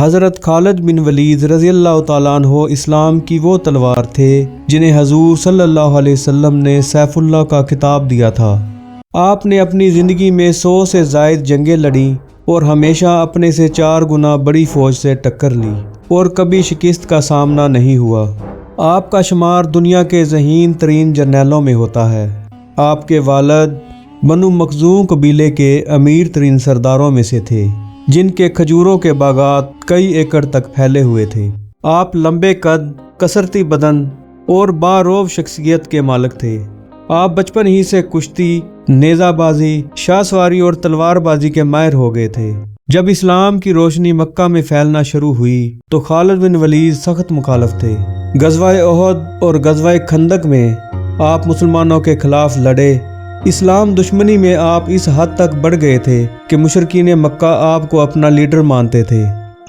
हज़रत खालिद बिन वलीद रज़ियल्लाहु ताला अन्हो इस्लाम की वो तलवार थे जिन्हें हजूर सल्लल्लाहु अलैहि वसल्लम ने सैफुल्लाह का खिताब दिया था। आपने अपनी ज़िंदगी में 100 से ज़ायद जंगें लड़ी और हमेशा अपने से 4 गुना बड़ी फ़ौज से टक्कर ली और कभी शिकस्त का सामना नहीं हुआ। आपका शुमार दुनिया के ज़हीन तरीन जर्नैलों में होता है। आपके वालिद बनु मखज़ूम कबीले के अमीर तरीन सरदारों में से थे, जिनके खजूरों के बागात कई एकड़ तक फैले हुए थे। आप लंबे कद, कसरती बदन और बारोब शख्सियत के मालिक थे। आप बचपन ही से कुश्ती, नेज़ाबाजी, शाहसवारी और तलवारबाजी के माहिर हो गए थे। जब इस्लाम की रोशनी मक्का में फैलना शुरू हुई तो खालिद बिन वलीद सख्त मुखालिफ थे। गज़वाए ओहद और गज़वाए खंदक में आप मुसलमानों के खिलाफ लड़े। इस्लाम दुश्मनी में आप इस हद तक बढ़ गए थे कि मुशरिकीन मक्का आपको अपना लीडर मानते थे।